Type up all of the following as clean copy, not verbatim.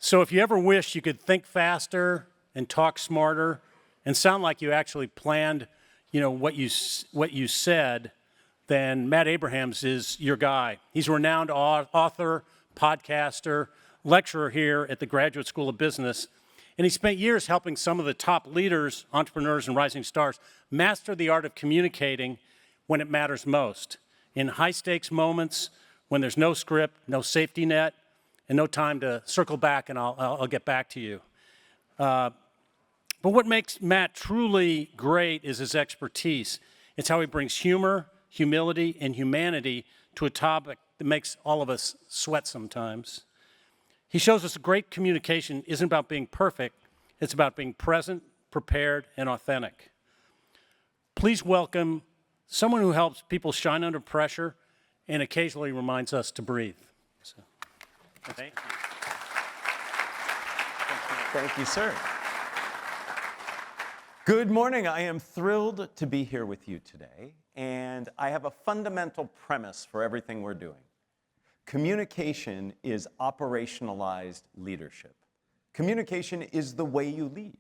So if you ever wish you could think faster and talk smarter and sound like you actually planned, what you said, then Matt Abrahams is your guy. He's a renowned author, podcaster, lecturer here at the Graduate School of Business, and he spent years helping some of the top leaders, entrepreneurs, and rising stars master the art of communicating when it matters most, in high-stakes moments when there's no script, no safety net, and no time to circle back, and I'll get back to you. But what makes Matt truly great is his expertise. It's how he brings humor, humility, and humanity to a topic that makes all of us sweat sometimes. He shows us that great communication isn't about being perfect, it's about being present, prepared, and authentic. Please welcome someone who helps people shine under pressure and occasionally reminds us to breathe. So, thank you. Thank you, sir. Good morning. I am thrilled to be here with you today, and I have a fundamental premise for everything we're doing. Communication is operationalized leadership. Communication is the way you lead.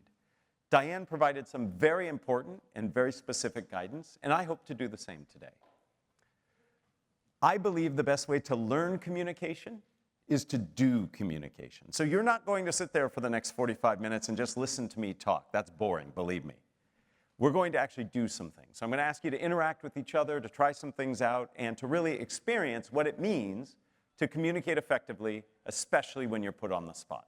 Diane provided some very important and very specific guidance, and I hope to do the same today. I believe the best way to learn communication is to do communication. So you're not going to sit there for the next 45 minutes and just listen to me talk. That's boring, believe me. We're going to actually do some things. So I'm going to ask you to interact with each other, to try some things out, and to really experience what it means to communicate effectively, especially when you're put on the spot.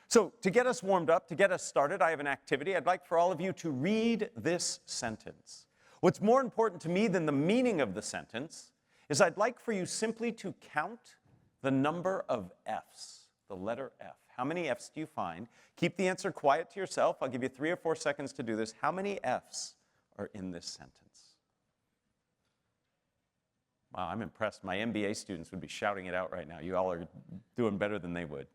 So to get us warmed up, to get us started, I have an activity. I'd like for all of you to read this sentence. What's more important to me than the meaning of the sentence is I'd like for you simply to count the number of F's, the letter F. How many F's do you find? Keep the answer quiet to yourself. I'll give you 3 or 4 seconds to do this. How many F's are in this sentence? Wow, I'm impressed. My MBA students would be shouting it out right now. You all are doing better than they would.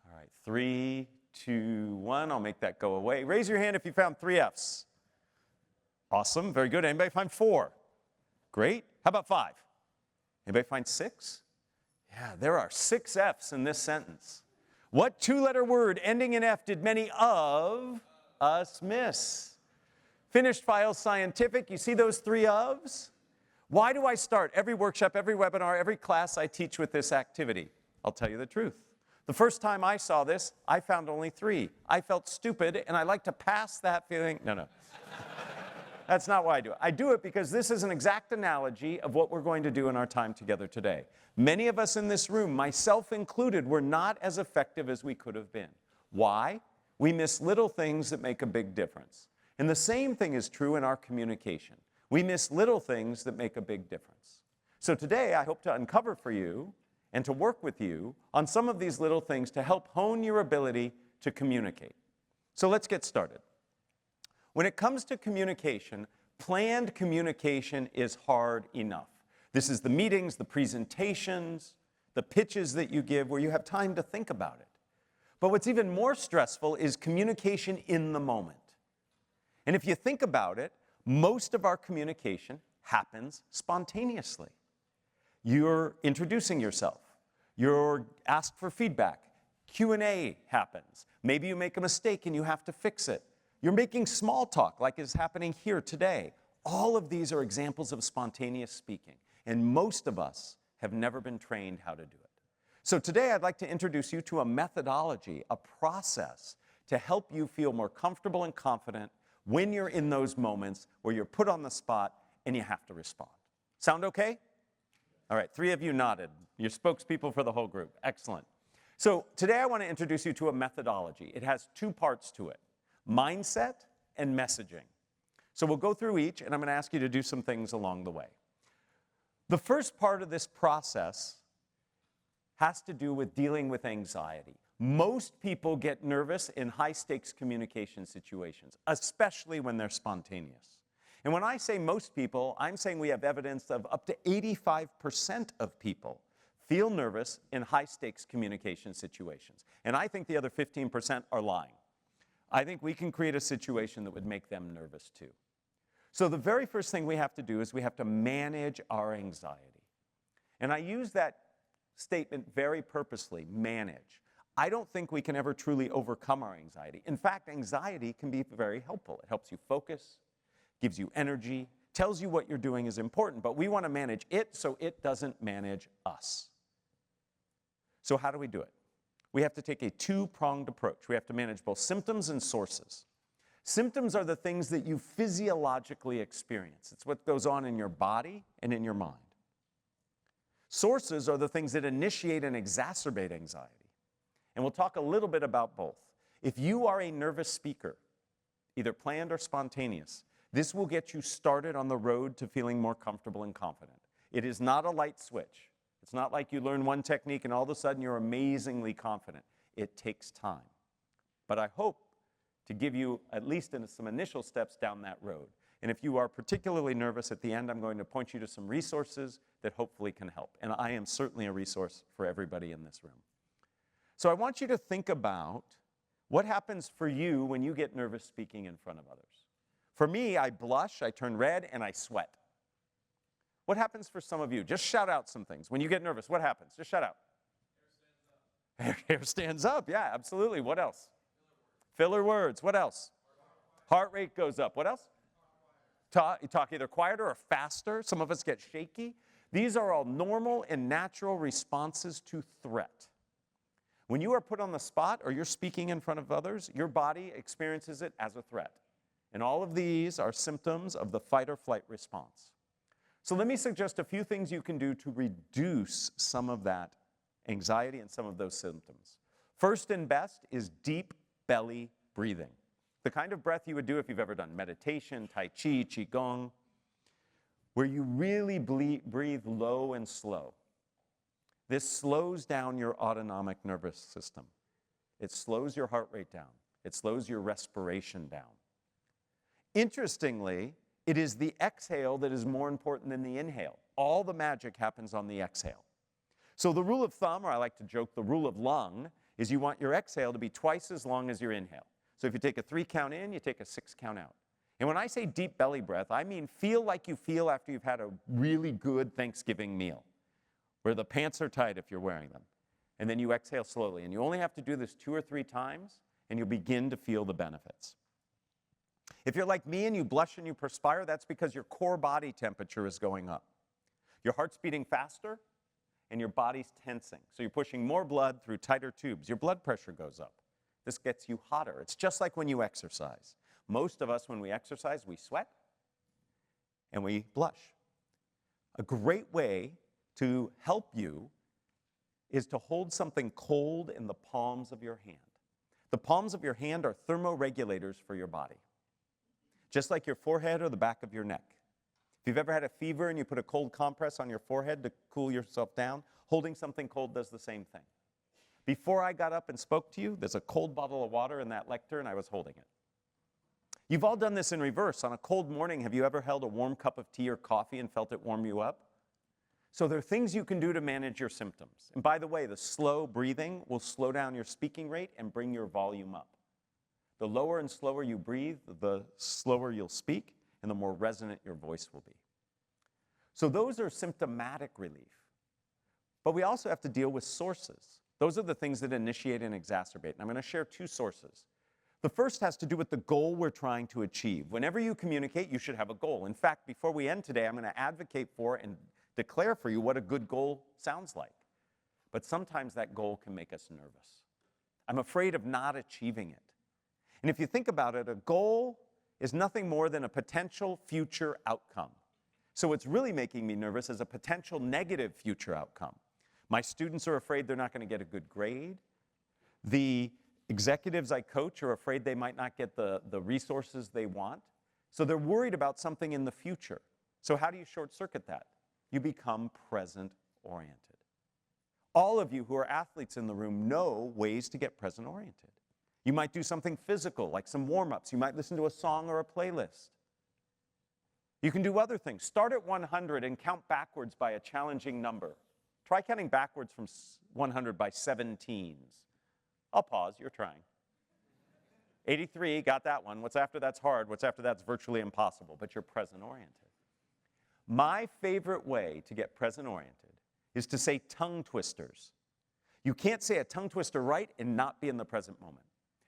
All right, 3, 2, 1. I'll make that go away. Raise your hand if you found 3 F's. Awesome, very good. Anybody find 4? Great. How about 5? Anybody find 6? Yeah, there are 6 F's in this sentence. What 2-letter word ending in F did many of us miss? Finished File Scientific, you see those 3 ofs? Why do I start every workshop, every webinar, every class I teach with this activity? I'll tell you the truth. The first time I saw this, I found only 3. I felt stupid, and I like to pass that feeling. No. That's not why I do it. I do it because this is an exact analogy of what we're going to do in our time together today. Many of us in this room, myself included, were not as effective as we could have been. Why? We miss little things that make a big difference. And the same thing is true in our communication. We miss little things that make a big difference. So today, I hope to uncover for you and to work with you on some of these little things to help hone your ability to communicate. So let's get started. When it comes to communication, planned communication is hard enough. This is the meetings, the presentations, the pitches that you give where you have time to think about it. But what's even more stressful is communication in the moment. And if you think about it, most of our communication happens spontaneously. You're introducing yourself. You're asked for feedback. Q&A happens. Maybe you make a mistake and you have to fix it. You're making small talk like is happening here today. All of these are examples of spontaneous speaking, and most of us have never been trained how to do it. So today I'd like to introduce you to a methodology, a process to help you feel more comfortable and confident when you're in those moments where you're put on the spot and you have to respond. Sound okay? All right, 3 of you nodded. You're spokespeople for the whole group. Excellent. So today I want to introduce you to a methodology. It has 2 parts to it. Mindset and messaging. So we'll go through each, and I'm going to ask you to do some things along the way. The first part of this process has to do with dealing with anxiety. Most people get nervous in high-stakes communication situations, especially when they're spontaneous. And when I say most people, I'm saying we have evidence of up to 85% of people feel nervous in high-stakes communication situations. And I think the other 15% are lying. I think we can create a situation that would make them nervous too. So the very first thing we have to do is we have to manage our anxiety. And I use that statement very purposely, manage. I don't think we can ever truly overcome our anxiety. In fact, anxiety can be very helpful. It helps you focus, gives you energy, tells you what you're doing is important, but we want to manage it so it doesn't manage us. So how do we do it? We have to take a two-pronged approach. We have to manage both symptoms and sources. Symptoms are the things that you physiologically experience. It's what goes on in your body and in your mind. Sources are the things that initiate and exacerbate anxiety. And we'll talk a little bit about both. If you are a nervous speaker, either planned or spontaneous, this will get you started on the road to feeling more comfortable and confident. It is not a light switch. It's not like you learn one technique and all of a sudden you're amazingly confident. It takes time. But I hope to give you at least some initial steps down that road. And if you are particularly nervous at the end, I'm going to point you to some resources that hopefully can help. And I am certainly a resource for everybody in this room. So I want you to think about what happens for you when you get nervous speaking in front of others. For me, I blush, I turn red, and I sweat. What happens for some of you? Just shout out some things. When you get nervous, what happens? Just shout out. Hair stands up, yeah, absolutely. What else? Filler words. What else? Heart rate goes up. What else? You talk either quieter or faster. Some of us get shaky. These are all normal and natural responses to threat. When you are put on the spot or you're speaking in front of others, your body experiences it as a threat. And all of these are symptoms of the fight or flight response. So let me suggest a few things you can do to reduce some of that anxiety and some of those symptoms. First and best is deep belly breathing. The kind of breath you would do if you've ever done meditation, Tai Chi, Qigong, where you really breathe low and slow. This slows down your autonomic nervous system. It slows your heart rate down. It slows your respiration down. Interestingly, it is the exhale that is more important than the inhale. All the magic happens on the exhale. So the rule of thumb, or I like to joke, the rule of lung, is you want your exhale to be twice as long as your inhale. So if you take a 3 count in, you take a 6 count out. And when I say deep belly breath, I mean feel like you feel after you've had a really good Thanksgiving meal, where the pants are tight if you're wearing them. And then you exhale slowly. And you only have to do this 2 or 3 times, and you'll begin to feel the benefits. If you're like me and you blush and you perspire, that's because your core body temperature is going up. Your heart's beating faster, and your body's tensing. So you're pushing more blood through tighter tubes. Your blood pressure goes up. This gets you hotter. It's just like when you exercise. Most of us, when we exercise, we sweat and we blush. A great way to help you is to hold something cold in the palms of your hand. The palms of your hand are thermoregulators for your body, just like your forehead or the back of your neck. If you've ever had a fever and you put a cold compress on your forehead to cool yourself down, holding something cold does the same thing. Before I got up and spoke to you, there's a cold bottle of water in that lectern, and I was holding it. You've all done this in reverse. On a cold morning, have you ever held a warm cup of tea or coffee and felt it warm you up? So there are things you can do to manage your symptoms. And by the way, the slow breathing will slow down your speaking rate and bring your volume up. The lower and slower you breathe, the slower you'll speak, and the more resonant your voice will be. So those are symptomatic relief. But we also have to deal with sources. Those are the things that initiate and exacerbate. And I'm going to share 2 sources. The first has to do with the goal we're trying to achieve. Whenever you communicate, you should have a goal. In fact, before we end today, I'm going to advocate for and declare for you what a good goal sounds like. But sometimes that goal can make us nervous. I'm afraid of not achieving it. And if you think about it, a goal is nothing more than a potential future outcome. So what's really making me nervous is a potential negative future outcome. My students are afraid they're not going to get a good grade. The executives I coach are afraid they might not get the resources they want. So they're worried about something in the future. So how do you short circuit that? You become present oriented. All of you who are athletes in the room know ways to get present oriented. You might do something physical, like some warm-ups. You might listen to a song or a playlist. You can do other things. Start at 100 and count backwards by a challenging number. Try counting backwards from 100 by 17s. I'll pause, you're trying. 83, got that one. What's after that's hard. What's after that's virtually impossible, but you're present-oriented. My favorite way to get present-oriented is to say tongue twisters. You can't say a tongue twister right and not be in the present moment.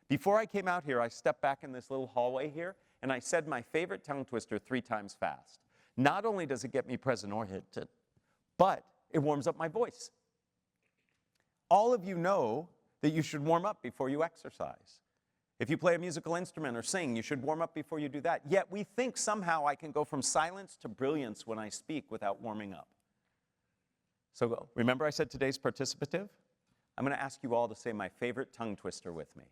Before I came out here, I stepped back in this little hallway here, and I said my favorite tongue twister 3 times fast. Not only does it get me present-oriented, but it warms up my voice. All of you know that you should warm up before you exercise. If you play a musical instrument or sing, you should warm up before you do that. Yet we think somehow I can go from silence to brilliance when I speak without warming up. So remember I said today's participative? I'm going to ask you all to say my favorite tongue twister with me.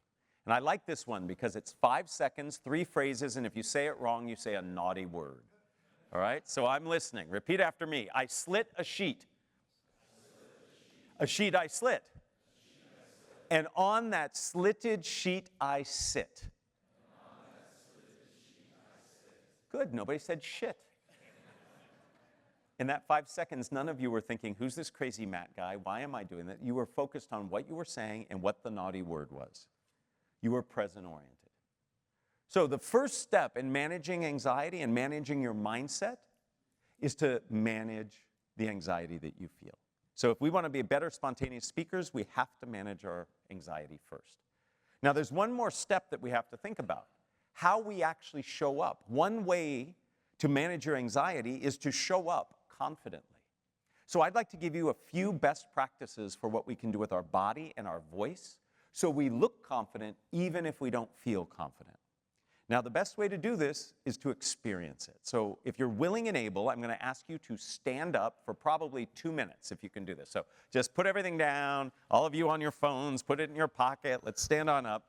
And I like this one because it's 5 seconds, 3 phrases, and if you say it wrong, you say a naughty word. All right? So I'm listening. Repeat after me. I slit a sheet. A sheet I slit. And on that slitted sheet I sit. Good, nobody said shit. In that 5 seconds, none of you were thinking, who's this crazy Matt guy? Why am I doing that? You were focused on what you were saying and what the naughty word was. You were present-oriented. So the first step in managing anxiety and managing your mindset is to manage the anxiety that you feel. So if we want to be better spontaneous speakers, we have to manage our anxiety first. Now there's one more step that we have to think about. How we actually show up. One way to manage your anxiety is to show up confidently. So I'd like to give you a few best practices for what we can do with our body and our voice so we look confident even if we don't feel confident. Now the best way to do this is to experience it. So if you're willing and able, I'm going to ask you to stand up for probably 2 minutes if you can do this. So just put everything down, all of you on your phones, put it in your pocket, let's stand on up.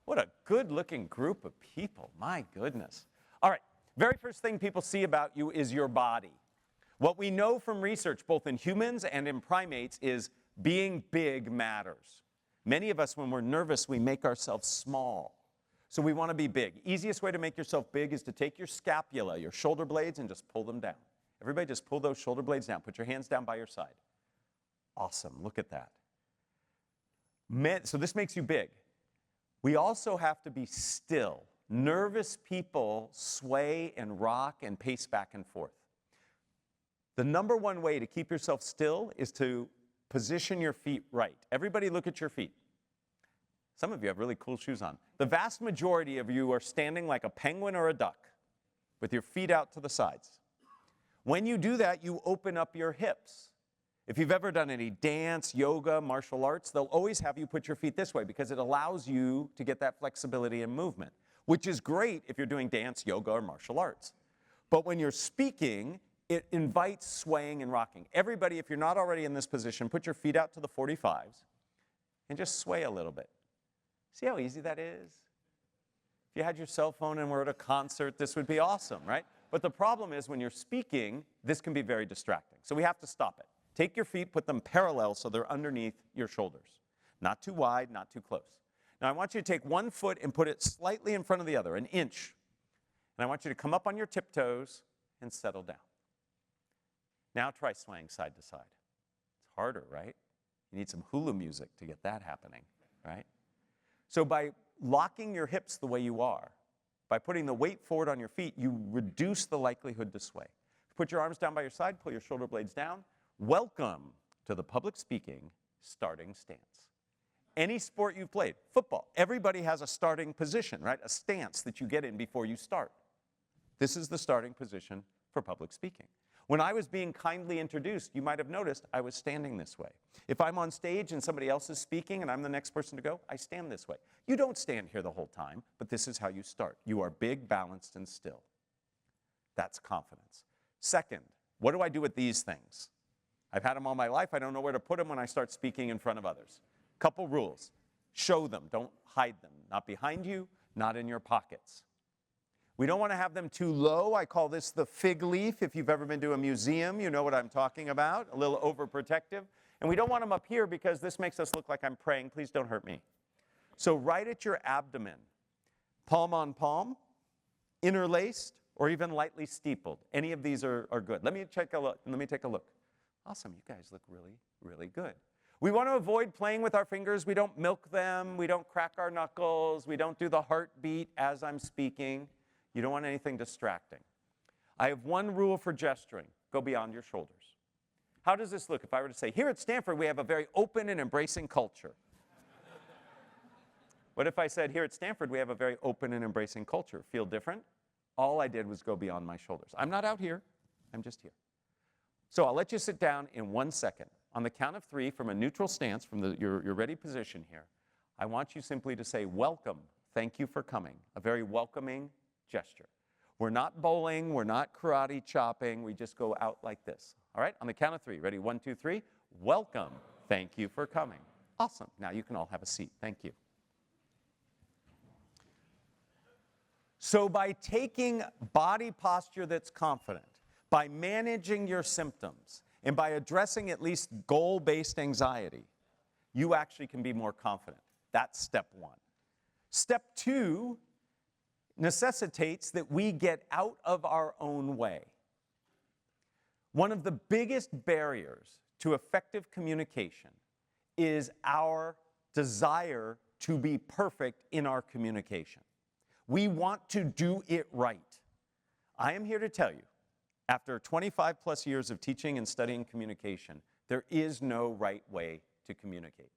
What a good-looking group of people, my goodness. All right, very first thing people see about you is your body. What we know from research, both in humans and in primates, is being big matters. Many of us, when we're nervous, we make ourselves small. So we want to be big. Easiest way to make yourself big is to take your scapula, your shoulder blades, and just pull them down. Everybody just pull those shoulder blades down. Put your hands down by your side. Awesome, look at that. So this makes you big. We also have to be still. Nervous people sway and rock and pace back and forth. The number one way to keep yourself still is to position your feet right. Everybody look at your feet. Some of you have really cool shoes on. The vast majority of you are standing like a penguin or a duck with your feet out to the sides. When you do that, you open up your hips. If you've ever done any dance, yoga, martial arts, they'll always have you put your feet this way because it allows you to get that flexibility and movement, which is great if you're doing dance, yoga, or martial arts. But when you're speaking, it invites swaying and rocking. Everybody, if you're not already in this position, put your feet out to the 45s and just sway a little bit. See how easy that is? If you had your cell phone and were at a concert, this would be awesome, right? But the problem is when you're speaking, this can be very distracting. So we have to stop it. Take your feet, put them parallel so they're underneath your shoulders. Not too wide, not too close. Now I want you to take one foot and put it slightly in front of the other, an inch. And I want you to come up on your tiptoes and settle down. Now try swaying side to side. It's harder, right? You need some hula music to get that happening, right? So by locking your hips the way you are, by putting the weight forward on your feet, you reduce the likelihood to sway. Put your arms down by your side, pull your shoulder blades down. Welcome to the public speaking starting stance. Any sport you've played, football, everybody has a starting position, right? A stance that you get in before you start. This is the starting position for public speaking. When I was being kindly introduced, you might have noticed I was standing this way. If I'm on stage and somebody else is speaking and I'm the next person to go, I stand this way. You don't stand here the whole time, but this is how you start. You are big, balanced, and still. That's confidence. Second, what do I do with these things? I've had them all my life. I don't know where to put them when I start speaking in front of others. Couple rules. Show them. Don't hide them. Not behind you, not in your pockets. We don't want to have them too low. I call this the fig leaf. If you've ever been to a museum, you know what I'm talking about. A little overprotective. And we don't want them up here because this makes us look like I'm praying. Please don't hurt me. So right at your abdomen, palm on palm, interlaced, or even lightly steepled. Any of these are good. Let me take a look. Awesome. You guys look really, really good. We want to avoid playing with our fingers. We don't milk them. We don't crack our knuckles. We don't do the heartbeat as I'm speaking. You don't want anything distracting. I have one rule for gesturing. Go beyond your shoulders. How does this look if I were to say, here at Stanford, we have a very open and embracing culture? What if I said, here at Stanford, we have a very open and embracing culture? Feel different? All I did was go beyond my shoulders. I'm not out here. I'm just here. So I'll let you sit down in 1 second. On the count of 3, from a neutral stance, from your ready position here, I want you simply to say, welcome, thank you for coming, a very welcoming gesture. We're not bowling, we're not karate chopping, we just go out like this. All right, on the count of 3, ready, 1, 2, 3, welcome, thank you for coming. Awesome, now you can all have a seat, thank you. So by taking body posture that's confident, by managing your symptoms, and by addressing at least goal-based anxiety, you actually can be more confident. That's step 1. Step 2 necessitates that we get out of our own way. One of the biggest barriers to effective communication is our desire to be perfect in our communication. We want to do it right. I am here to tell you, after 25 plus years of teaching and studying communication, there is no right way to communicate.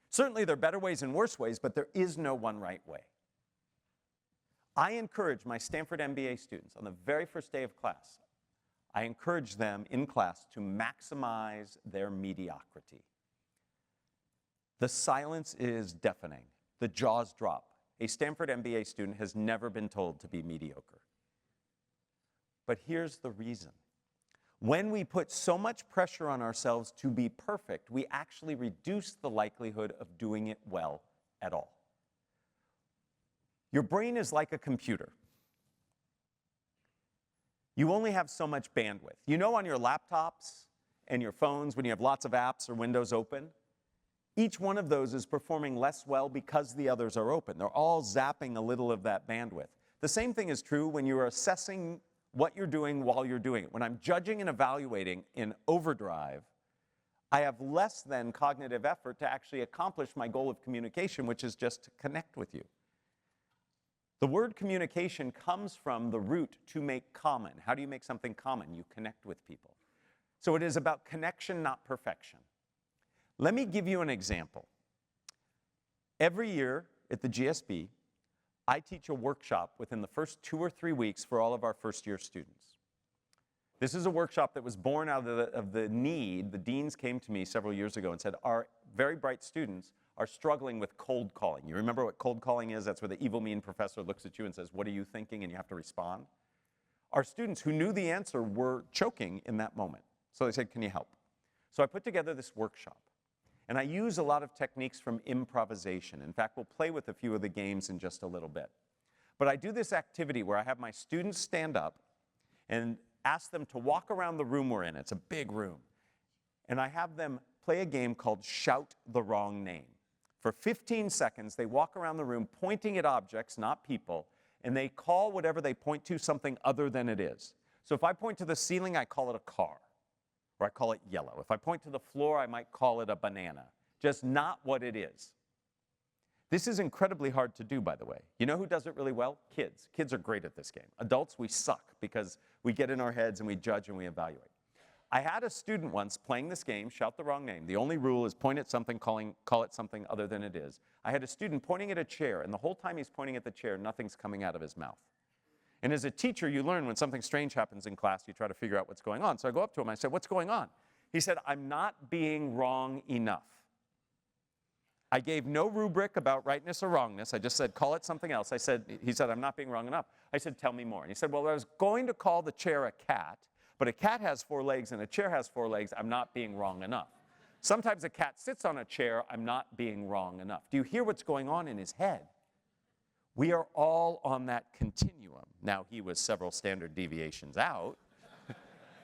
Certainly there are better ways and worse ways, but there is no one right way. I encourage my Stanford MBA students on the very first day of class, I encourage them in class to maximize their mediocrity. The silence is deafening. The jaws drop. A Stanford MBA student has never been told to be mediocre. But here's the reason. When we put so much pressure on ourselves to be perfect, we actually reduce the likelihood of doing it well at all. Your brain is like a computer. You only have so much bandwidth. You know, on your laptops and your phones, when you have lots of apps or windows open, each one of those is performing less well because the others are open. They're all zapping a little of that bandwidth. The same thing is true when you're assessing what you're doing while you're doing it. When I'm judging and evaluating in overdrive, I have less than cognitive effort to actually accomplish my goal of communication, which is just to connect with you. The word communication comes from the root to make common. How do you make something common? You connect with people. So it is about connection, not perfection. Let me give you an example. Every year at the GSB, I teach a workshop within the first 2 or 3 weeks for all of our first-year students. This is a workshop that was born out of the need. The deans came to me several years ago and said, our very bright students are struggling with cold calling. You remember what cold calling is? That's where the evil, mean professor looks at you and says, what are you thinking? And you have to respond. Our students who knew the answer were choking in that moment. So they said, can you help? So I put together this workshop. And I use a lot of techniques from improvisation. In fact, we'll play with a few of the games in just a little bit. But I do this activity where I have my students stand up and ask them to walk around the room we're in. It's a big room. And I have them play a game called Shout the Wrong Name. For 15 seconds, they walk around the room pointing at objects, not people, and they call whatever they point to something other than it is. So if I point to the ceiling, I call it a car. Or I call it yellow. If I point to the floor, I might call it a banana. Just not what it is. This is incredibly hard to do, by the way. You know who does it really well? Kids. Kids are great at this game. Adults, we suck because we get in our heads and we judge and we evaluate. I had a student once playing this game, Shout the Wrong Name. The only rule is point at something, call it something other than it is. I had a student pointing at a chair, and the whole time he's pointing at the chair, nothing's coming out of his mouth. And as a teacher, you learn when something strange happens in class, you try to figure out what's going on. So I go up to him, I said, what's going on? He said, I'm not being wrong enough. I gave no rubric about rightness or wrongness. I just said, call it something else. He said, I'm not being wrong enough. I said, tell me more. And he said, well, I was going to call the chair a cat, but a cat has 4 legs and a chair has 4 legs. I'm not being wrong enough. Sometimes a cat sits on a chair. I'm not being wrong enough. Do you hear what's going on in his head? We are all on that continuum. Now, he was several standard deviations out,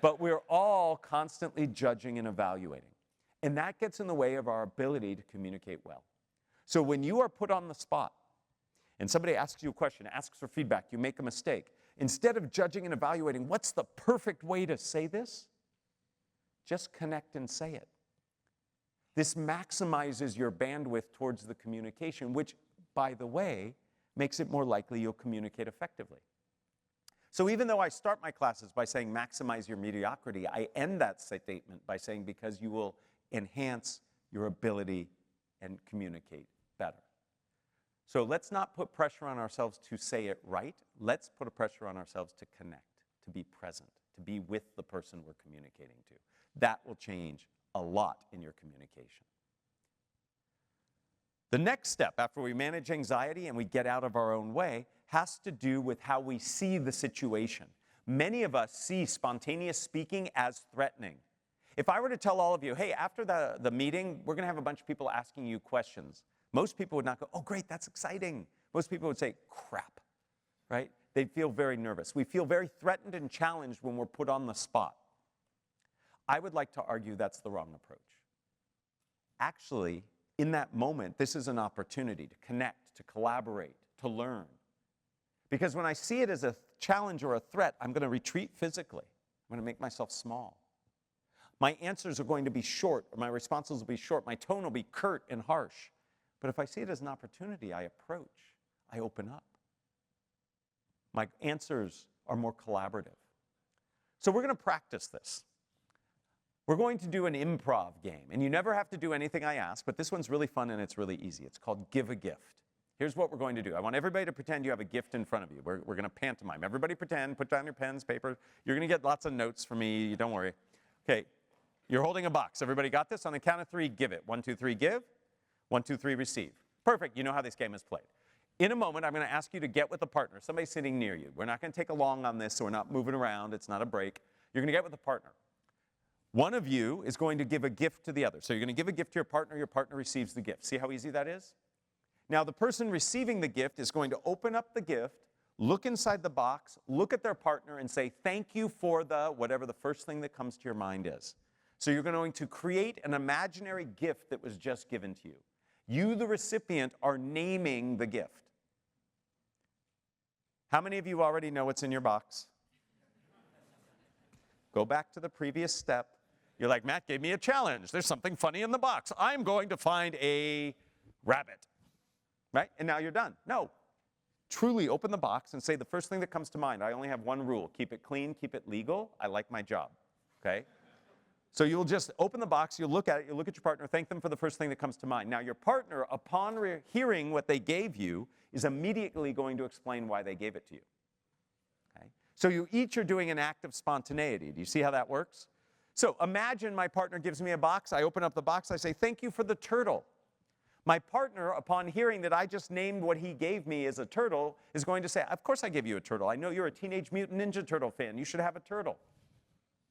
but we're all constantly judging and evaluating. And that gets in the way of our ability to communicate well. So when you are put on the spot and somebody asks you a question, asks for feedback, you make a mistake, instead of judging and evaluating what's the perfect way to say this, just connect and say it. This maximizes your bandwidth towards the communication, which, by the way, makes it more likely you'll communicate effectively. So even though I start my classes by saying maximize your mediocrity, I end that statement by saying because you will enhance your ability and communicate better. So let's not put pressure on ourselves to say it right. Let's put a pressure on ourselves to connect, to be present, to be with the person we're communicating to. That will change a lot in your communication. The next step after we manage anxiety and we get out of our own way has to do with how we see the situation. Many of us see spontaneous speaking as threatening. If I were to tell all of you, hey, after the meeting, we're going to have a bunch of people asking you questions, most people would not go, oh, great, that's exciting. Most people would say, crap, right? They'd feel very nervous. We feel very threatened and challenged when we're put on the spot. I would like to argue that's the wrong approach. Actually, in that moment, this is an opportunity to connect, to collaborate, to learn. Because when I see it as a challenge or a threat, I'm going to retreat physically. I'm going to make myself small. My answers are going to be short, or my responses will be short. My tone will be curt and harsh. But if I see it as an opportunity, I approach, I open up. My answers are more collaborative. So we're going to practice this. We're going to do an improv game, and you never have to do anything I ask, but this one's really fun and it's really easy. It's called Give a Gift. Here's what we're going to do. I want everybody to pretend you have a gift in front of you. We're going to pantomime. Everybody pretend, put down your pens, paper. You're going to get lots of notes from me, don't worry. Okay, you're holding a box. Everybody got this? On the count of 3, give it. 1, 2, 3, give. 1, 2, 3, receive. Perfect, you know how this game is played. In a moment, I'm going to ask you to get with a partner, somebody sitting near you. We're not going to take a long on this, so we're not moving around. It's not a break. You're going to get with a partner. One of you is going to give a gift to the other. So you're going to give a gift to your partner receives the gift. See how easy that is? Now the person receiving the gift is going to open up the gift, look inside the box, look at their partner and say, thank you for the, whatever the first thing that comes to your mind is. So you're going to create an imaginary gift that was just given to you. You, the recipient, are naming the gift. How many of you already know what's in your box? Go back to the previous step. You're like, Matt gave me a challenge. There's something funny in the box. I'm going to find a rabbit, right? And now you're done. No. Truly open the box and say the first thing that comes to mind. I only have one rule. Keep it clean, keep it legal. I like my job, okay? So you'll just open the box, you'll look at it, you'll look at your partner, thank them for the first thing that comes to mind. Now your partner, upon hearing what they gave you, is immediately going to explain why they gave it to you. Okay? So you each are doing an act of spontaneity. Do you see how that works? So imagine my partner gives me a box, I open up the box, I say, thank you for the turtle. My partner, upon hearing that I just named what he gave me as a turtle, is going to say, of course I gave you a turtle. I know you're a Teenage Mutant Ninja Turtle fan. You should have a turtle.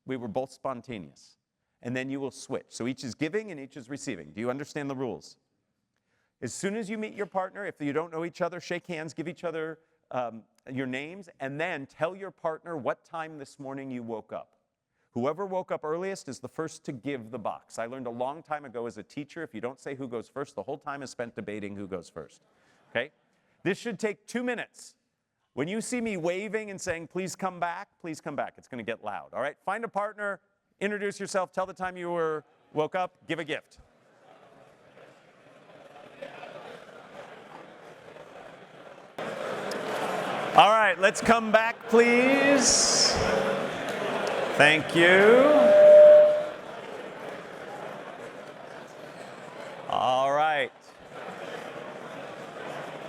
We were both spontaneous. And then you will switch. So each is giving and each is receiving. Do you understand the rules? As soon as you meet your partner, if you don't know each other, shake hands, give each other your names, and then tell your partner what time this morning you woke up. Whoever woke up earliest is the first to give the box. I learned a long time ago as a teacher, if you don't say who goes first, the whole time is spent debating who goes first. Okay? This should take 2 minutes. When you see me waving and saying, please come back, it's going to get loud. All right? Find a partner, introduce yourself, tell the time you woke up, give a gift. All right, let's come back, please. Thank you. All right.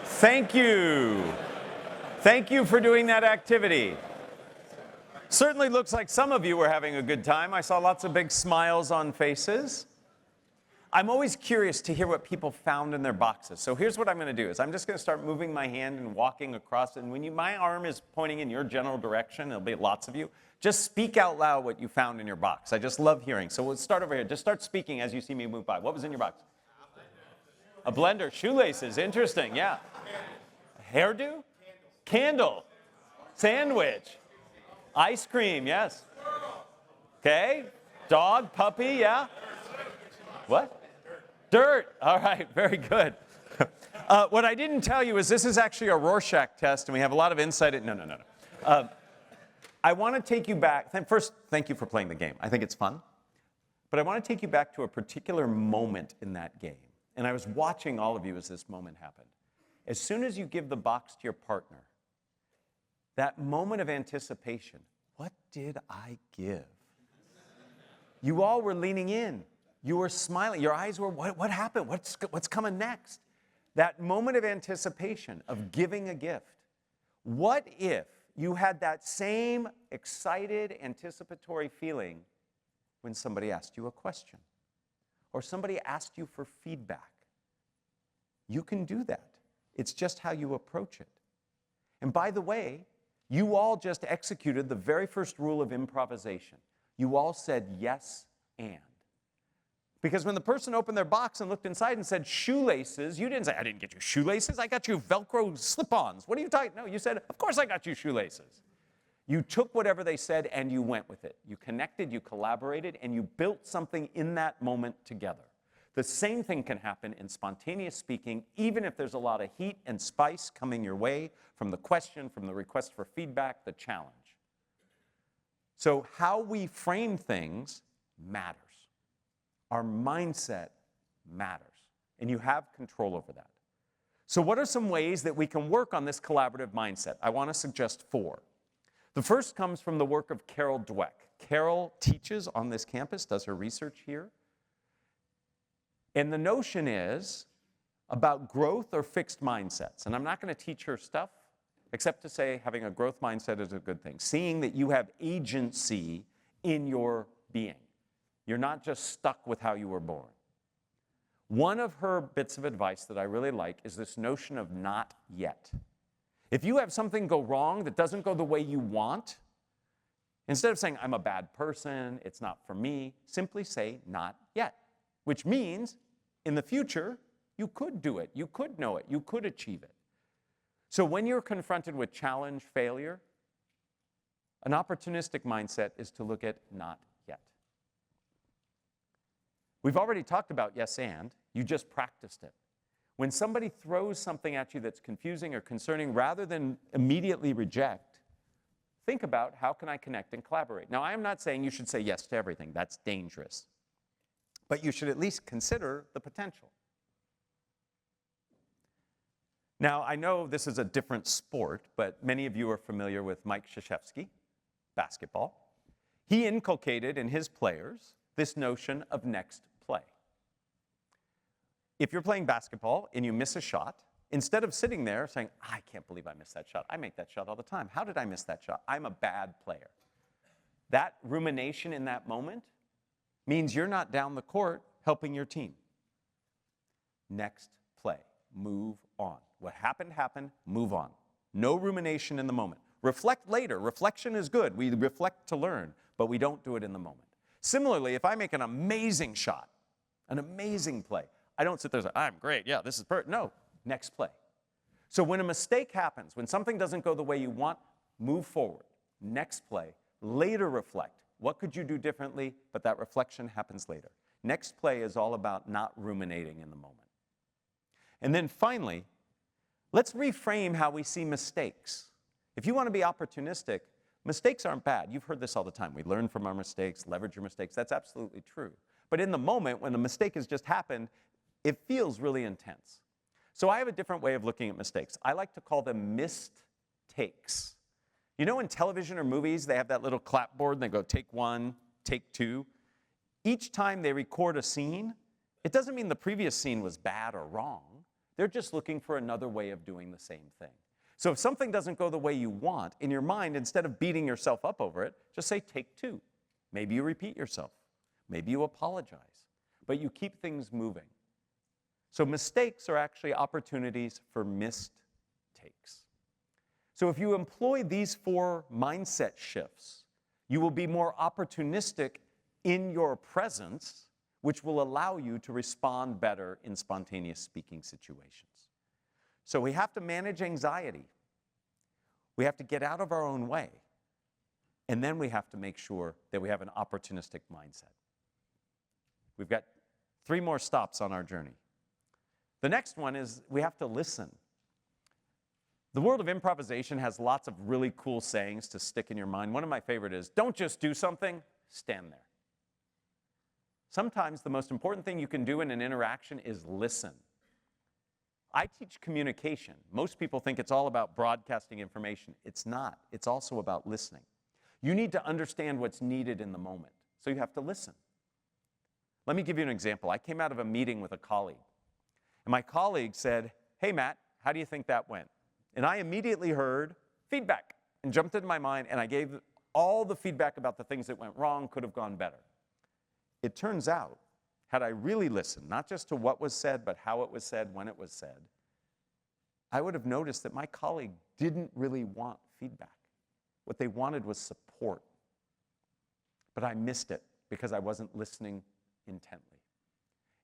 Thank you. Thank you for doing that activity. Certainly looks like some of you were having a good time. I saw lots of big smiles on faces. I'm always curious to hear what people found in their boxes. So here's what I'm going to do is I'm just going to start moving my hand and walking across. And when my arm is pointing in your general direction, there'll be lots of you, just speak out loud what you found in your box. I just love hearing. So we'll start over here. Just start speaking as you see me move by. What was in your box? A blender. Shoelaces. Interesting. Yeah. A hairdo? Candle. Sandwich. Ice cream. Yes. Okay. Dog. Puppy. Yeah. What? Dirt. All right, very good. What I didn't tell you is this is actually a Rorschach test, and we have a lot of insight. No. I want to take you back. First, thank you for playing the game. I think it's fun. But I want to take you back to a particular moment in that game. And I was watching all of you as this moment happened. As soon as you give the box to your partner, that moment of anticipation, what did I give? You all were leaning in. You were smiling. Your eyes were, what happened? What's coming next? That moment of anticipation of giving a gift. What if you had that same excited, anticipatory feeling when somebody asked you a question or somebody asked you for feedback? You can do that. It's just how you approach it. And by the way, you all just executed the very first rule of improvisation. You all said yes and. Because when the person opened their box and looked inside and said shoelaces, you didn't say, I didn't get you shoelaces, I got you Velcro slip-ons. What are you talking? No, you said, of course I got you shoelaces. You took whatever they said and you went with it. You connected, you collaborated, and you built something in that moment together. The same thing can happen in spontaneous speaking, even if there's a lot of heat and spice coming your way from the question, from the request for feedback, the challenge. So how we frame things matters. Our mindset matters, and you have control over that. So what are some ways that we can work on this collaborative mindset? I want to suggest 4. The first comes from the work of Carol Dweck. Carol teaches on this campus, does her research here. And the notion is about growth or fixed mindsets. And I'm not going to teach her stuff, except to say having a growth mindset is a good thing. Seeing that you have agency in your being. You're not just stuck with how you were born. One of her bits of advice that I really like is this notion of not yet. If you have something go wrong that doesn't go the way you want, instead of saying, I'm a bad person, it's not for me, simply say, not yet. Which means, in the future, you could do it, you could know it, you could achieve it. So when you're confronted with challenge, failure, an opportunistic mindset is to look at not yet. We've already talked about yes and. You just practiced it. When somebody throws something at you that's confusing or concerning, rather than immediately reject, think about how can I connect and collaborate. Now, I am not saying you should say yes to everything. That's dangerous. But you should at least consider the potential. Now, I know this is a different sport, but many of you are familiar with Mike Krzyzewski, basketball. He inculcated in his players this notion of next play. If you're playing basketball and you miss a shot, instead of sitting there saying, I can't believe I missed that shot. I make that shot all the time. How did I miss that shot? I'm a bad player. That rumination in that moment means you're not down the court helping your team. Next play. Move on. What happened, happened. Move on. No rumination in the moment. Reflect later. Reflection is good. We reflect to learn, but we don't do it in the moment. Similarly, if I make an amazing shot, an amazing play, I don't sit there and say, I'm great, yeah, this is perfect. No, next play. So when a mistake happens, when something doesn't go the way you want, move forward. Next play. Later reflect. What could you do differently? But that reflection happens later. Next play is all about not ruminating in the moment. And then finally, let's reframe how we see mistakes. If you want to be opportunistic, mistakes aren't bad. You've heard this all the time. We learn from our mistakes, leverage your mistakes. That's absolutely true. But in the moment, when the mistake has just happened, it feels really intense. So I have a different way of looking at mistakes. I like to call them missed takes. You know, in television or movies, they have that little clapboard and they go take 1, take 2. Each time they record a scene, it doesn't mean the previous scene was bad or wrong. They're just looking for another way of doing the same thing. So if something doesn't go the way you want, in your mind, instead of beating yourself up over it, just say take 2. Maybe you repeat yourself. Maybe you apologize. But you keep things moving. So mistakes are actually opportunities for missed takes. So if you employ these 4 mindset shifts, you will be more opportunistic in your presence, which will allow you to respond better in spontaneous speaking situations. So we have to manage anxiety. We have to get out of our own way. And then we have to make sure that we have an opportunistic mindset. We've got 3 more stops on our journey. The next one is we have to listen. The world of improvisation has lots of really cool sayings to stick in your mind. One of my favorite is, don't just do something, stand there. Sometimes the most important thing you can do in an interaction is listen. I teach communication. Most people think it's all about broadcasting information. It's not. It's also about listening. You need to understand what's needed in the moment, so you have to listen. Let me give you an example. I came out of a meeting with a colleague, and my colleague said, "Hey, Matt, how do you think that went?" And I immediately heard feedback and jumped into my mind, and I gave all the feedback about the things that went wrong, could have gone better. It turns out, had I really listened, not just to what was said, but how it was said, when it was said, I would have noticed that my colleague didn't really want feedback. What they wanted was support. But I missed it because I wasn't listening intently.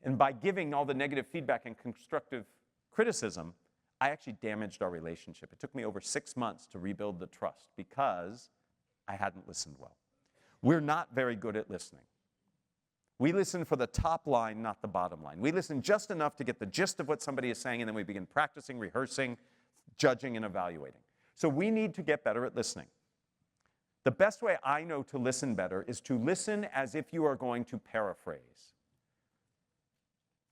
And by giving all the negative feedback and constructive criticism, I actually damaged our relationship. It took me over 6 months to rebuild the trust because I hadn't listened well. We're not very good at listening. We listen for the top line, not the bottom line. We listen just enough to get the gist of what somebody is saying, and then we begin practicing, rehearsing, judging, and evaluating. So we need to get better at listening. The best way I know to listen better is to listen as if you are going to paraphrase.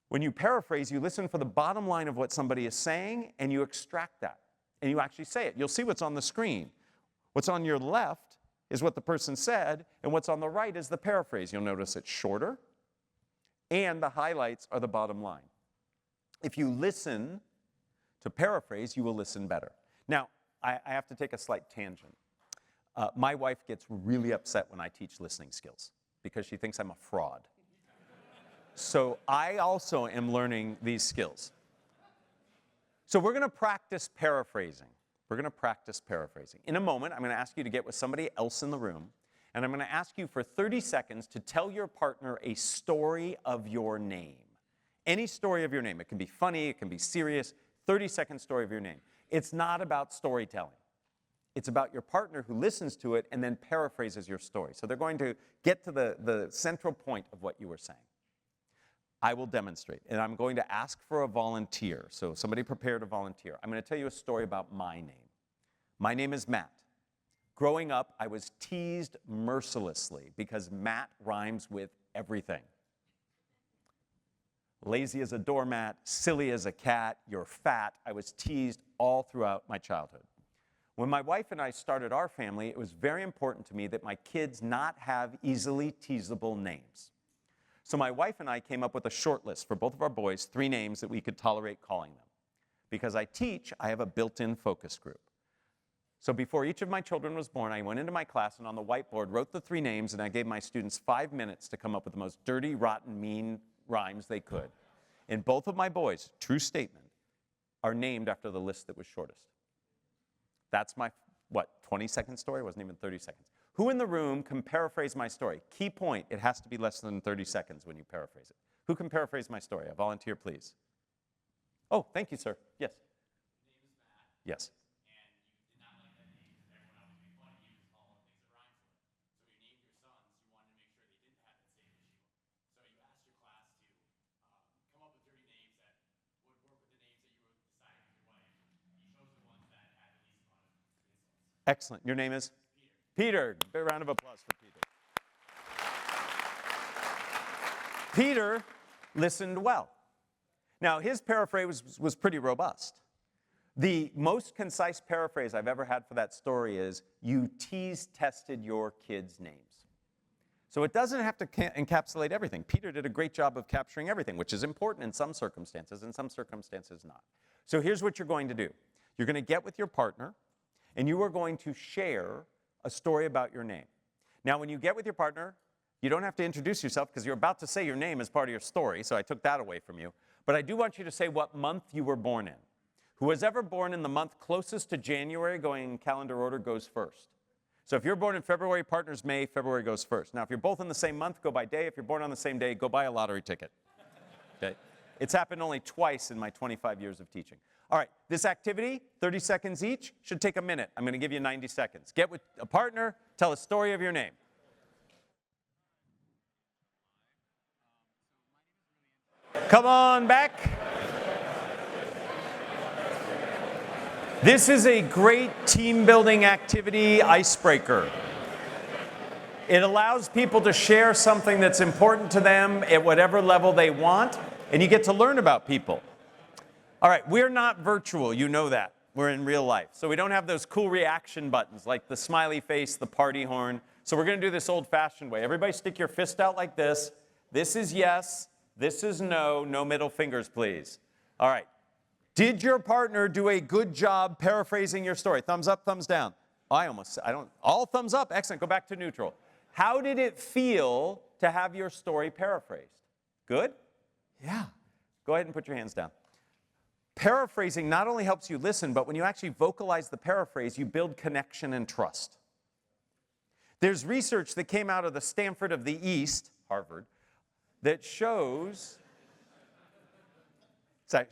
When you paraphrase, you listen for the bottom line of what somebody is saying, and you extract that, and you actually say it. You'll see what's on the screen. What's on your left is what the person said, and what's on the right is the paraphrase. You'll notice it's shorter, and the highlights are the bottom line. If you listen to paraphrase, you will listen better. Now, I have to take a slight tangent. My wife gets really upset when I teach listening skills because she thinks I'm a fraud. So I also am learning these skills. So we're going to practice paraphrasing. We're going to practice paraphrasing. In a moment, I'm going to ask you to get with somebody else in the room, and I'm going to ask you for 30 seconds to tell your partner a story of your name. Any story of your name. It can be funny, it can be serious, 30-second story of your name. It's not about storytelling. It's about your partner who listens to it and then paraphrases your story. So they're going to get to the central point of what you were saying. I will demonstrate, and I'm going to ask for a volunteer. So somebody prepare to volunteer. I'm going to tell you a story about my name. My name is Matt. Growing up, I was teased mercilessly because Matt rhymes with everything. Lazy as a doormat, silly as a cat, you're fat. I was teased all throughout my childhood. When my wife and I started our family, it was very important to me that my kids not have easily teasable names. So my wife and I came up with a short list for both of our boys, 3 names that we could tolerate calling them. Because I teach, I have a built-in focus group. So before each of my children was born, I went into my class and on the whiteboard wrote the 3 names, and I gave my students 5 minutes to come up with the most dirty, rotten, mean rhymes they could. And both of my boys, true statement, are named after the list that was shortest. That's my, 20-second story? It wasn't even 30 seconds. Who in the room can paraphrase my story? Key point, it has to be less than 30 seconds when you paraphrase it. Who can paraphrase my story? A volunteer, please. Oh, thank you, sir. Yes. Your name is Matt. Yes. And you did not like that name because everyone else would be funny. You was calling things that rhyme to it. So you named your sons. You wanted to make sure they didn't have that same issue. So you asked your class to come up with dirty names that would work with the names that you were deciding with your wife. You chose the ones that had the least amount of insults. Excellent. Your name is? Peter. Big round of applause for Peter. Peter listened well. Now, his paraphrase was pretty robust. The most concise paraphrase I've ever had for that story is, you tease-tested your kids' names. So it doesn't have to encapsulate everything. Peter did a great job of capturing everything, which is important in some circumstances, not. So here's what you're going to do. You're going to get with your partner, and you are going to share a story about your name. Now, when you get with your partner, you don't have to introduce yourself because you're about to say your name as part of your story, so I took that away from you. But I do want you to say what month you were born in. Who was ever born in the month closest to January, going in calendar order, goes first. So if you're born in February, partner's May, February goes first. Now, if you're both in the same month, go by day. If you're born on the same day, go buy a lottery ticket. Okay? It's happened only twice in my 25 years of teaching. All right, this activity, 30 seconds each, should take a minute. I'm going to give you 90 seconds. Get with a partner, tell a story of your name. Come on back. This is a great team building activity icebreaker. It allows people to share something that's important to them at whatever level they want, and you get to learn about people. All right, we're not virtual, you know that. We're in real life. So we don't have those cool reaction buttons like the smiley face, the party horn. So we're going to do this old-fashioned way. Everybody stick your fist out like this. This is yes, this is no. No middle fingers, please. All right. Did your partner do a good job paraphrasing your story? Thumbs up, thumbs down. All thumbs up. Excellent. Go back to neutral. How did it feel to have your story paraphrased? Good? Yeah. Go ahead and put your hands down. Paraphrasing not only helps you listen, but when you actually vocalize the paraphrase, you build connection and trust. There's research that came out of the Stanford of the East, Harvard, that shows,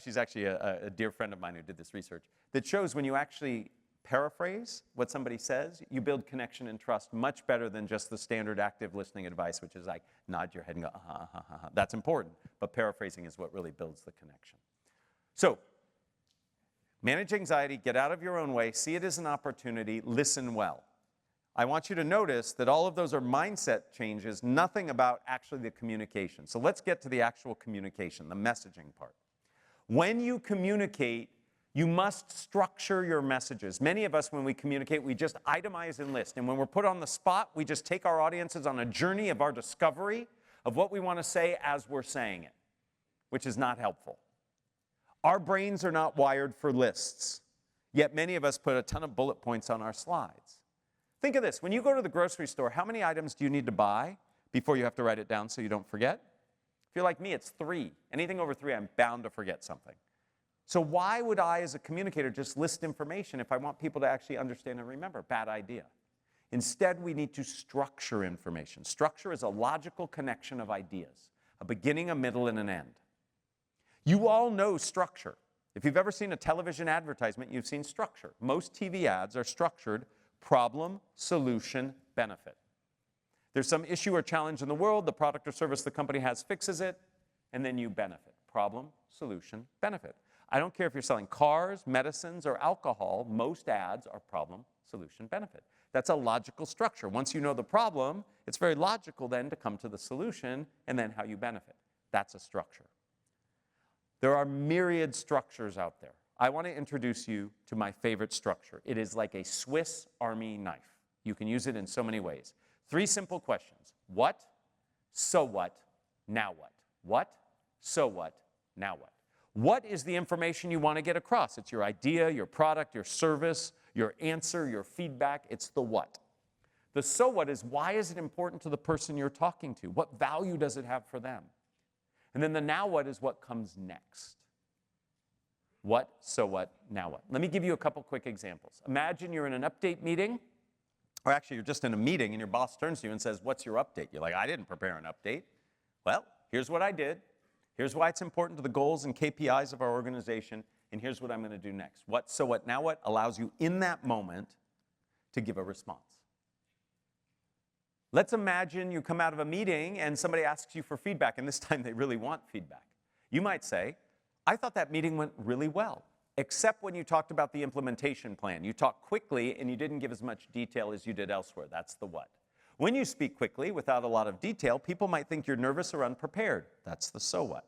she's actually a dear friend of mine who did this research, that shows when you actually paraphrase what somebody says, you build connection and trust much better than just the standard active listening advice, which is like nod your head and go, That's important, but paraphrasing is what really builds the connection. So, manage anxiety, get out of your own way, see it as an opportunity, listen well. I want you to notice that all of those are mindset changes, nothing about actually the communication. So let's get to the actual communication, the messaging part. When you communicate, you must structure your messages. Many of us, when we communicate, we just itemize and list. And when we're put on the spot, we just take our audiences on a journey of our discovery of what we want to say as we're saying it, which is not helpful. Our brains are not wired for lists, yet many of us put a ton of bullet points on our slides. Think of this. When you go to the grocery store, how many items do you need to buy before you have to write it down so you don't forget? If you're like me, it's 3. Anything over 3, I'm bound to forget something. So why would I, as a communicator, just list information if I want people to actually understand and remember? Bad idea. Instead, we need to structure information. Structure is a logical connection of ideas, a beginning, a middle, and an end. You all know structure. If you've ever seen a television advertisement, you've seen structure. Most TV ads are structured problem, solution, benefit. There's some issue or challenge in the world, the product or service the company has fixes it, and then you benefit. Problem, solution, benefit. I don't care if you're selling cars, medicines, or alcohol, most ads are problem, solution, benefit. That's a logical structure. Once you know the problem, it's very logical then to come to the solution and then how you benefit. That's a structure. There are myriad structures out there. I want to introduce you to my favorite structure. It is like a Swiss Army knife. You can use it in so many ways. 3 simple questions. What? So what? Now what? What? So what? Now what? What is the information you want to get across? It's your idea, your product, your service, your answer, your feedback. It's the what. The so what is why is it important to the person you're talking to? What value does it have for them? And then the now what is what comes next. What, so what, now what? Let me give you a couple quick examples. Imagine you're in an update meeting, or actually you're just in a meeting and your boss turns to you and says, what's your update? You're like, I didn't prepare an update. Well, here's what I did. Here's why it's important to the goals and KPIs of our organization, and here's what I'm going to do next. What, so what, now what allows you in that moment to give a response. Let's imagine you come out of a meeting and somebody asks you for feedback, and this time they really want feedback. You might say, I thought that meeting went really well, except when you talked about the implementation plan. You talked quickly and you didn't give as much detail as you did elsewhere. That's the what. When you speak quickly without a lot of detail, people might think you're nervous or unprepared. That's the so what.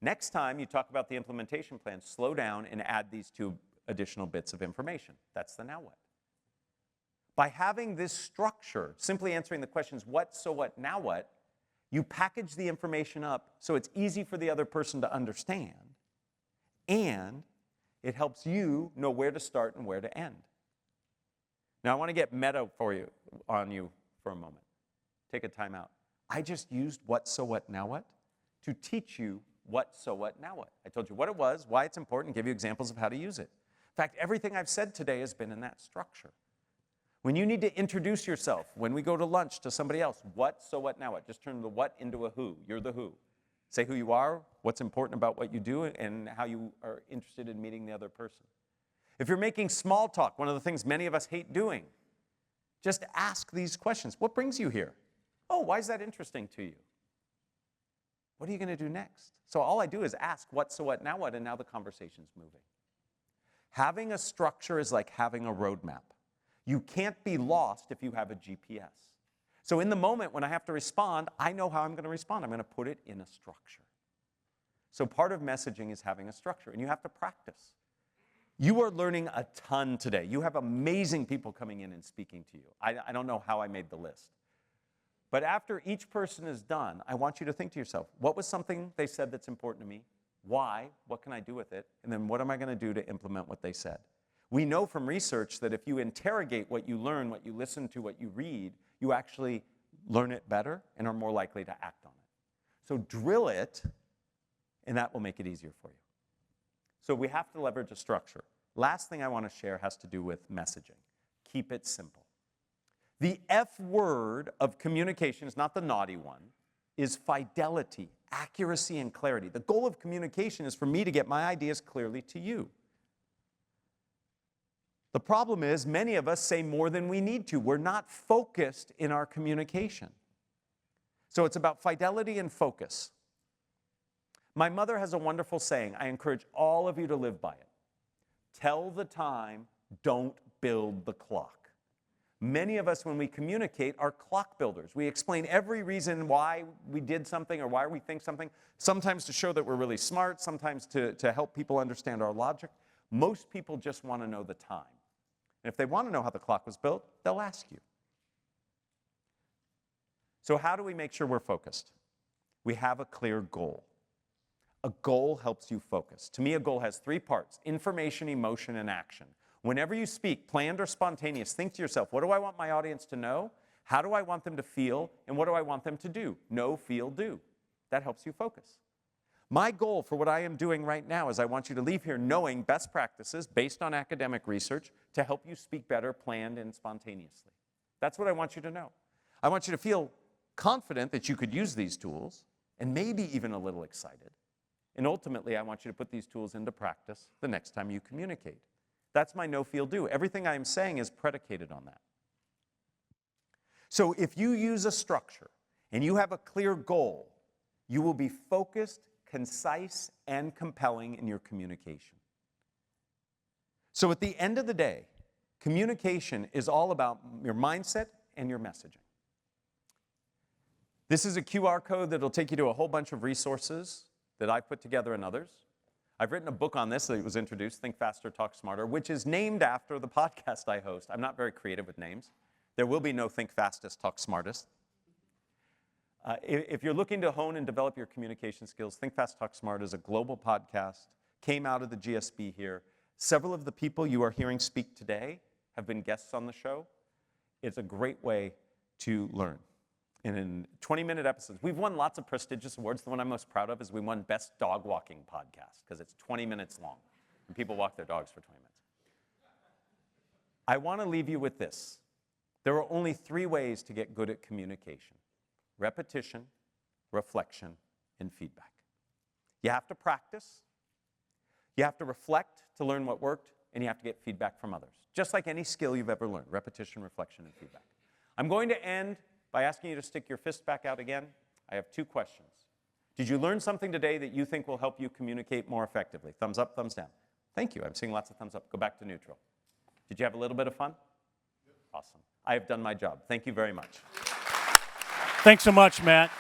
Next time you talk about the implementation plan, slow down and add these 2 additional bits of information. That's the now what. By having this structure, simply answering the questions what, so what, now what, you package the information up so it's easy for the other person to understand, and it helps you know where to start and where to end. Now, I want to get meta on you for a moment. Take a time out. I just used what, so what, now what to teach you what, so what, now what. I told you what it was, why it's important, give you examples of how to use it. In fact, everything I've said today has been in that structure. When you need to introduce yourself, when we go to lunch to somebody else, what, so what, now what? Just turn the what into a who. You're the who. Say who you are, what's important about what you do, and how you are interested in meeting the other person. If you're making small talk, one of the things many of us hate doing, just ask these questions. What brings you here? Oh, why is that interesting to you? What are you going to do next? So all I do is ask what, so what, now what, and now the conversation's moving. Having a structure is like having a roadmap. You can't be lost if you have a GPS. So in the moment when I have to respond, I know how I'm going to respond. I'm going to put it in a structure. So part of messaging is having a structure, and you have to practice. You are learning a ton today. You have amazing people coming in and speaking to you. I don't know how I made the list. But after each person is done, I want you to think to yourself, what was something they said that's important to me? Why? What can I do with it? And then what am I going to do to implement what they said? We know from research that if you interrogate what you learn, what you listen to, what you read, you actually learn it better and are more likely to act on it. So drill it, and that will make it easier for you. So we have to leverage a structure. Last thing I want to share has to do with messaging. Keep it simple. The F word of communication is not the naughty one, is fidelity, accuracy, and clarity. The goal of communication is for me to get my ideas clearly to you. The problem is many of us say more than we need to. We're not focused in our communication. So it's about fidelity and focus. My mother has a wonderful saying. I encourage all of you to live by it. Tell the time, don't build the clock. Many of us, when we communicate, are clock builders. We explain every reason why we did something or why we think something, sometimes to show that we're really smart, sometimes to help people understand our logic. Most people just want to know the time. And if they want to know how the clock was built, they'll ask you. So how do we make sure we're focused? We have a clear goal. A goal helps you focus. To me, a goal has three parts: information, emotion, and action. Whenever you speak, planned or spontaneous, think to yourself, what do I want my audience to know? How do I want them to feel? And what do I want them to do? Know, feel, do. That helps you focus. My goal for what I am doing right now is I want you to leave here knowing best practices based on academic research to help you speak better, planned, and spontaneously. That's what I want you to know. I want you to feel confident that you could use these tools, and maybe even a little excited. And ultimately, I want you to put these tools into practice the next time you communicate. That's my know, feel, do. Everything I'm saying is predicated on that. So if you use a structure and you have a clear goal, you will be focused, concise, and compelling in your communication. So at the end of the day, communication is all about your mindset and your messaging. This is a QR code that will take you to a whole bunch of resources that I put together and others. I've written a book on this that was introduced, Think Faster, Talk Smarter, which is named after the podcast I host. I'm not very creative with names. There will be no Think Fastest, Talk Smartest. If you're looking to hone and develop your communication skills, Think Fast, Talk Smart is a global podcast, came out of the GSB here. Several of the people you are hearing speak today have been guests on the show. It's a great way to learn. And in 20-minute episodes, we've won lots of prestigious awards. The one I'm most proud of is we won Best Dog Walking Podcast, because it's 20 minutes long, and people walk their dogs for 20 minutes. I want to leave you with this. There are only 3 ways to get good at communication: repetition, reflection, and feedback. You have to practice, you have to reflect to learn what worked, and you have to get feedback from others. Just like any skill you've ever learned: repetition, reflection, and feedback. I'm going to end by asking you to stick your fist back out again. I have 2 questions. Did you learn something today that you think will help you communicate more effectively? Thumbs up, thumbs down. Thank you. I'm seeing lots of thumbs up. Go back to neutral. Did you have a little bit of fun? Awesome. I have done my job. Thank you very much. Thanks so much, Matt.